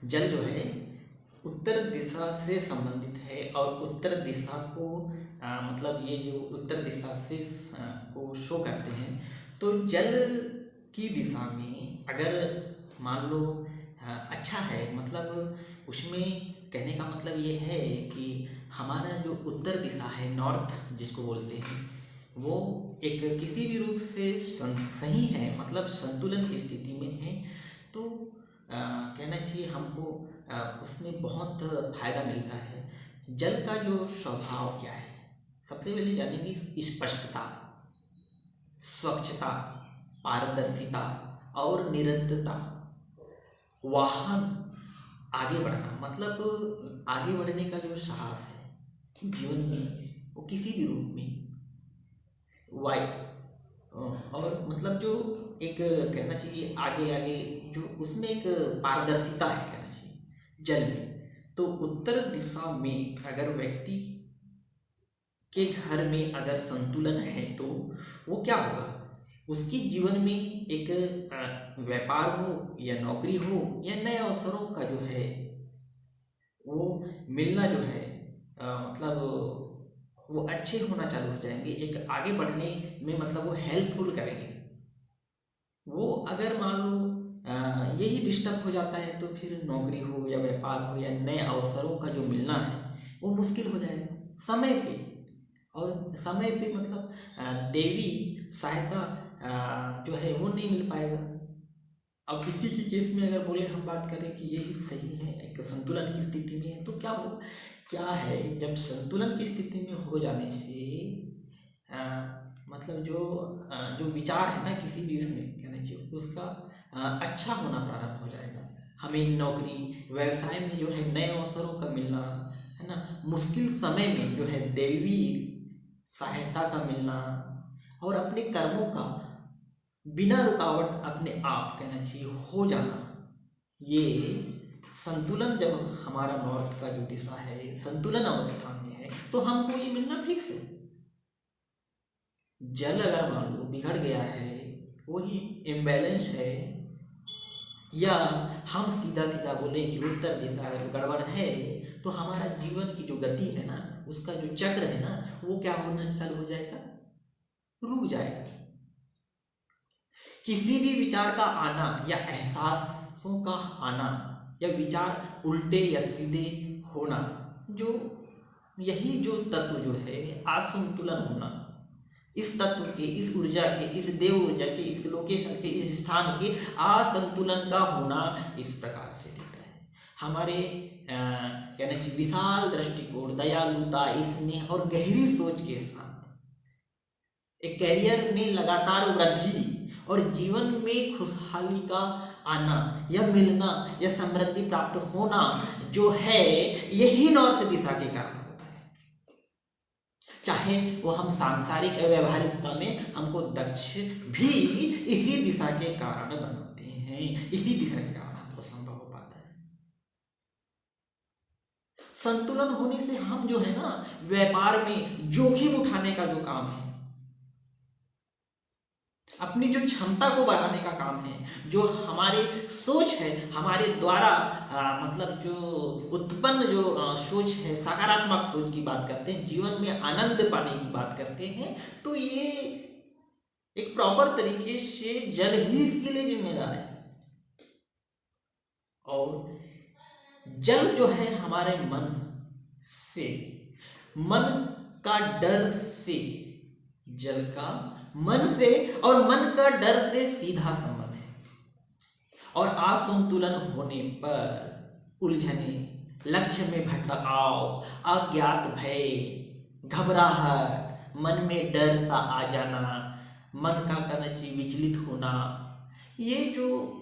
जल जो है उत्तर दिशा से संबंधित है और उत्तर दिशा को मतलब ये जो उत्तर दिशा से को शो करते हैं। तो जल की दिशा में अगर मान लो अच्छा है, मतलब उसमें कहने का मतलब ये है कि हमारा जो उत्तर दिशा है, नॉर्थ जिसको बोलते हैं, वो एक किसी भी रूप से सही है, मतलब संतुलन की स्थिति में है। तो कहना चाहिए हमको उसमें बहुत फायदा मिलता है। जल का जो स्वभाव क्या है, सबसे पहले जानेंगे स्पष्टता, स्वच्छता, पारदर्शिता और निरंतरता। वाहन आगे बढ़ना, मतलब आगे बढ़ने का जो साहस है जीवन में, वो किसी भी रूप में वाई और मतलब जो एक कहना चाहिए आगे आगे जो उसमें एक पारदर्शिता है कहना चाहिए जल में। तो उत्तर दिशा में अगर व्यक्ति के घर में अगर संतुलन है तो वो क्या होगा, उसकी जीवन में एक व्यापार हो या नौकरी हो या नए अवसरों का जो है वो मिलना जो है मतलब वो अच्छे होना चालू हो जाएंगे, एक आगे बढ़ने में मतलब वो हेल्पफुल करेंगे। वो अगर मान लो यही डिस्टर्ब हो जाता है तो फिर नौकरी हो या व्यापार हो या नए अवसरों का जो मिलना है वो मुश्किल हो जाएगा समय पे। और समय पे मतलब देवी सहायता जो है वो नहीं मिल पाएगा। अब किसी की केस में अगर बोले हम बात करें कि यही सही है, एक संतुलन की स्थिति में है, तो क्या हो क्या है जब संतुलन की स्थिति में हो जाने से मतलब जो विचार है ना किसी भी इसमें कहना चाहिए उसका अच्छा होना प्रारंभ हो जाएगा। हमें नौकरी व्यवसाय में जो है नए अवसरों का मिलना है ना, मुश्किल समय में जो है दैवी सहायता का मिलना और अपने कर्मों का बिना रुकावट अपने आप कहना चाहिए हो जाना। ये संतुलन जब हमारा नॉर्थ का जो दिशा है संतुलन अवस्था में है तो हमको ये मिलना फिक्स है। जल अगर मान लो बिगड़ गया है, वही इम्बैलेंस है, या हम सीधा सीधा बोले कि उत्तर दिशा अगर गड़बड़ है तो हमारा जीवन की जो गति है ना, उसका जो चक्र है ना, वो क्या होना चालू हो जाएगा, रुक जाएगा। किसी भी विचार का आना या एहसासों का आना या विचार उल्टे या सीधे होना, जो यही जो तत्व जो है असंतुलन होना, इस तत्व के, इस ऊर्जा के, इस देव ऊर्जा के, इस लोकेशन के, इस स्थान के असंतुलन का होना इस प्रकार से दिखता है। हमारे कहना चाहिए विशाल दृष्टिकोण, दयालुता, स्नेह और गहरी सोच के साथ एक कैरियर में लगातार वृद्धि और जीवन में खुशहाली का आना या मिलना या समृद्धि प्राप्त होना जो है, यही नॉर्थ दिशा के कारण होता है। चाहे वो हम सांसारिक व्यवहारिकता में हमको दक्ष भी इसी दिशा के कारण बनाते हैं, इसी दिशा के कारण हमको संभव हो पाता है। संतुलन होने से हम जो है ना व्यापार में जोखिम उठाने का जो काम है, अपनी जो क्षमता को बढ़ाने का काम है, जो हमारे सोच है हमारे द्वारा मतलब जो उत्पन्न जो सोच है, सकारात्मक सोच की बात करते हैं, जीवन में आनंद पाने की बात करते हैं, तो ये एक प्रॉपर तरीके से जल ही इसके लिए जिम्मेदार है। और जल जो है हमारे मन से, मन का डर से, जल का मन से और मन का डर से सीधा संबंध है। और असंतुलन होने पर उलझने, लक्ष्य में भटकाव, अज्ञात भय, घबराहट, मन में डर सा आ जाना, मन का कहना चाहिए विचलित होना, ये जो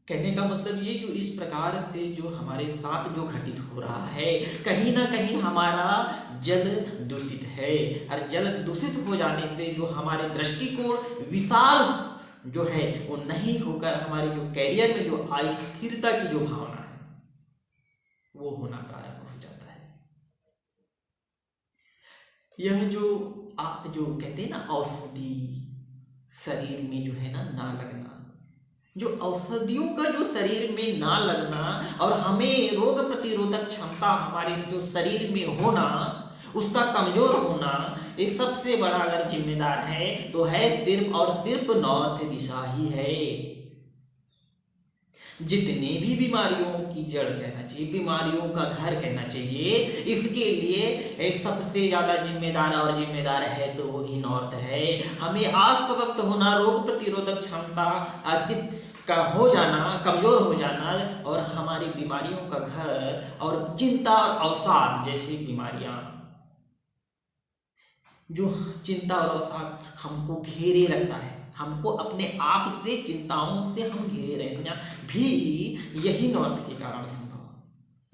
कहने का मतलब ये जो इस प्रकार से जो हमारे साथ जो घटित हो रहा है, कहीं ना कहीं हमारा जल दूषित है। और जल दूषित हो जाने से जो हमारे दृष्टिकोण विशाल जो है वो नहीं होकर हमारे जो कैरियर में जो अस्थिरता की जो भावना है वो होना प्रारंभ हो जाता है। यह जो कहते हैं ना औषधि शरीर में जो है ना लगना, जो औषधियों का जो शरीर में ना लगना और हमें रोग प्रतिरोधक क्षमता हमारे जो शरीर में होना, उसका कमजोर होना, ये सबसे बड़ा अगर जिम्मेदार है तो है सिर्फ और सिर्फ नॉर्थ दिशा ही है। जितने भी बीमारियों की जड़ कहना चाहिए, बीमारियों का घर कहना चाहिए, इसके लिए सबसे ज्यादा जिम्मेदार है तो वही नॉर्थ है। हमें अस्वस्थ होना, रोग प्रतिरोधक क्षमता का हो जाना, कमजोर हो जाना और हमारी बीमारियों का घर और चिंता और अवसाद जैसी बीमारियां, जो चिंता और अवसाद हमको घेरे रखता है, हमको अपने आप से चिंताओं से हम घिरे रहना भी यही नॉर्थ के कारण संभव।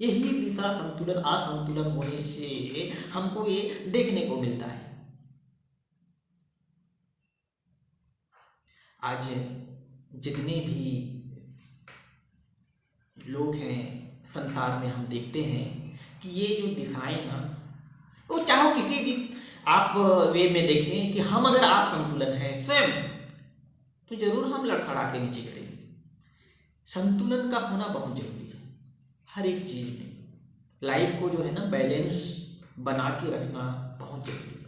यही दिशा संतुलन असंतुलन होने से हमको ये देखने को मिलता है। आज जितने भी लोग हैं संसार में, हम देखते हैं कि ये जो दिशाएं ना, वो चाहे किसी भी आप वे में देखें कि हम अगर असंतुलन है स्वयं, तो जरूर हम लड़खड़ा के नीचे गिरेंगे। संतुलन का होना बहुत जरूरी है हर एक चीज में। लाइफ को जो है ना बैलेंस बना के रखना बहुत जरूरी है।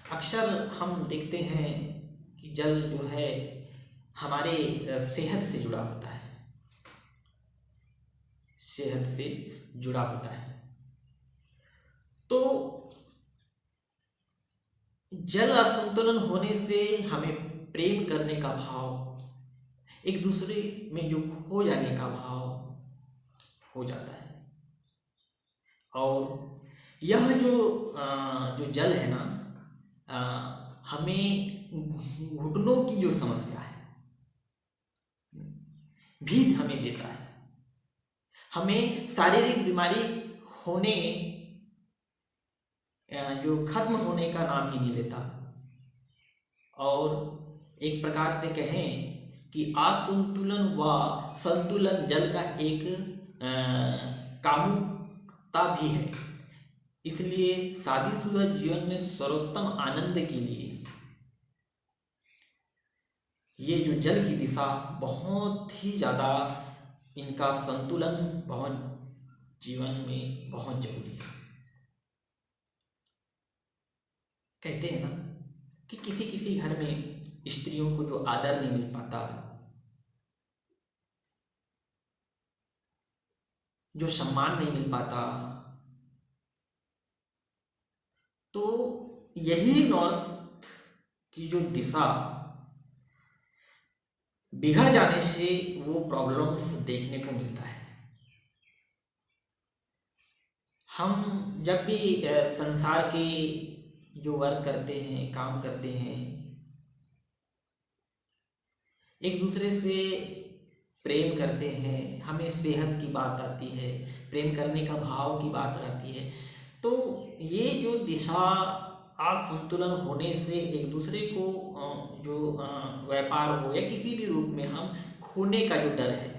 अक्सर हम देखते हैं कि जल जो है हमारे सेहत से जुड़ा होता है, सेहत से जुड़ा होता है। तो जल असंतुलन होने से हमें प्रेम करने का भाव, एक दूसरे में जो खो जाने का भाव हो जाता है। और यह जो जल है ना, हमें घुटनों की जो समस्या है भी हमें देता है, हमें शारीरिक बीमारी होने जो खत्म होने का नाम ही नहीं लेता। और एक प्रकार से कहें कि असंतुलन व संतुलन जल का एक कामुकता भी है। इसलिए शादीशुदा जीवन में सर्वोत्तम आनंद के लिए ये जो जल की दिशा बहुत ही ज़्यादा, इनका संतुलन बहुत जीवन में बहुत जरूरी है। कहते हैं ना कि किसी किसी घर में स्त्रियों को जो आदर नहीं मिल पाता, जो सम्मान नहीं मिल पाता, तो यही नॉर्थ की जो दिशा बिगड़ जाने से वो प्रॉब्लम्स देखने को मिलता है। हम जब भी संसार के जो वर्क करते हैं, काम करते हैं, एक दूसरे से प्रेम करते हैं, हमें सेहत की बात आती है, प्रेम करने का भाव की बात आती है, तो ये जो दिशा असंतुलन होने से एक दूसरे को जो व्यापार हो या किसी भी रूप में हम खोने का जो डर है,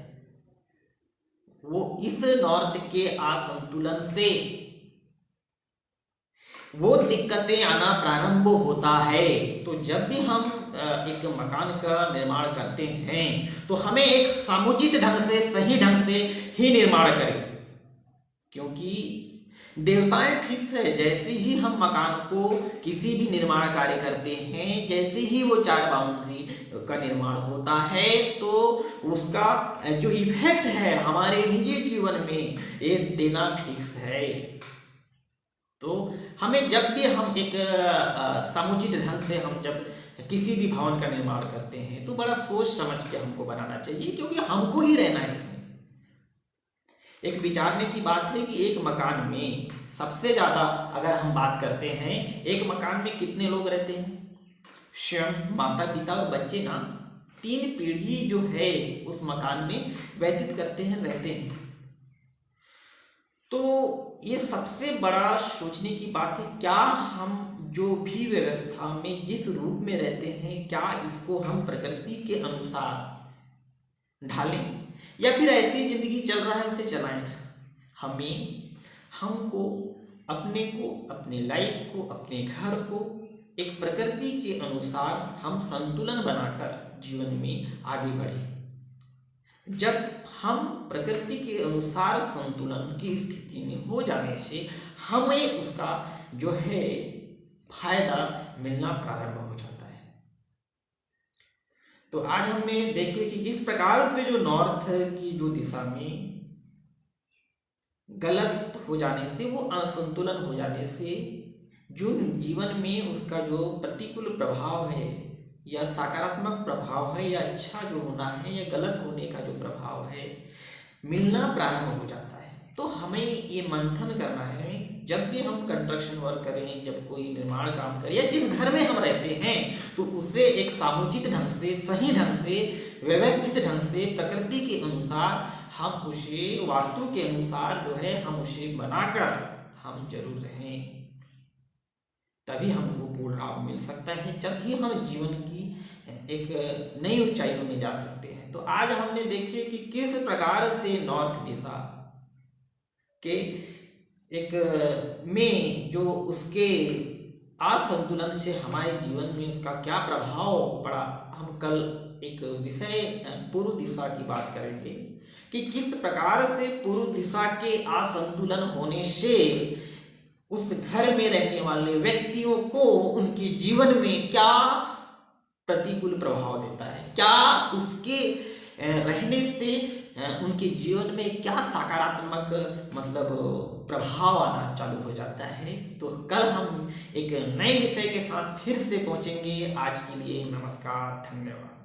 वो इस नॉर्थ के असंतुलन से वो दिक्कतें आना प्रारंभ होता है। तो जब भी हम एक मकान का निर्माण करते हैं तो हमें एक समुचित ढंग से, सही ढंग से ही निर्माण करें, क्योंकि देवताएं फिक्स है। जैसे ही हम मकान को किसी भी निर्माण कार्य करते हैं, जैसे ही वो 4 बाउंड्री का निर्माण होता है, तो उसका जो इफेक्ट है हमारे निजी जीवन में ये देना फिक्स है। तो हमें जब भी हम एक समुचित ढंग से हम जब किसी भी भवन का निर्माण करते हैं तो बड़ा सोच समझ के हमको बनाना चाहिए, क्योंकि हमको ही रहना है इसमें। एक विचारने की बात है कि एक मकान में सबसे ज़्यादा अगर हम बात करते हैं, एक मकान में कितने लोग रहते हैं? स्वयं, माता पिता और बच्चे ना, 3 पीढ़ी जो है उस मकान में व्यतीत करते हैं, रहते हैं। तो ये सबसे बड़ा सोचने की बात है, क्या हम जो भी व्यवस्था में जिस रूप में रहते हैं, क्या इसको हम प्रकृति के अनुसार ढालें या फिर ऐसी जिंदगी चल रहा है उसे चलाएं? हमको अपने को, अपने लाइफ को, अपने घर को एक प्रकृति के अनुसार हम संतुलन बनाकर जीवन में आगे बढ़े। जब हम प्रकृति के अनुसार संतुलन की स्थिति में हो जाने से हमें उसका जो है फायदा मिलना प्रारंभ हो जाता है। तो आज हमने देखे कि किस प्रकार से जो नॉर्थ की जो दिशा में गलत हो जाने से, वो असंतुलन हो जाने से जो जीवन में उसका जो प्रतिकूल प्रभाव है या सकारात्मक प्रभाव है या अच्छा जो होना है या गलत होने का जो प्रभाव है मिलना प्रारंभ हो जाता है। तो हमें ये मंथन करना है, जब भी हम कंस्ट्रक्शन वर्क करें, जब कोई निर्माण काम करें या जिस घर में हम रहते हैं, तो उसे एक सामुचित ढंग से, सही ढंग से, व्यवस्थित ढंग से, प्रकृति के अनुसार हम उसे, वास्तु के अनुसार जो है हम उसे बनाकर हम जरूर रहें। तभी हमको पूर्ण लाभ मिल सकता है, जब ही हम जीवन की एक नई ऊंचाइयों में जा सकते हैं। तो आज हमने देखे कि किस प्रकार से नॉर्थ दिशा के एक में जो उसके असंतुलन से हमारे जीवन में उसका क्या प्रभाव पड़ा। हम कल एक विषय पूर्व दिशा की बात करेंगे कि किस प्रकार से पूर्व दिशा के असंतुलन होने से उस घर में रहने वाले व्यक्तियों को उनके जीवन में क्या प्रतिकूल प्रभाव देता है, क्या उसके रहने से उनके जीवन में क्या सकारात्मक मतलब प्रभाव आना चालू हो जाता है। तो कल हम एक नए विषय के साथ फिर से पहुंचेंगे। आज के लिए नमस्कार, धन्यवाद।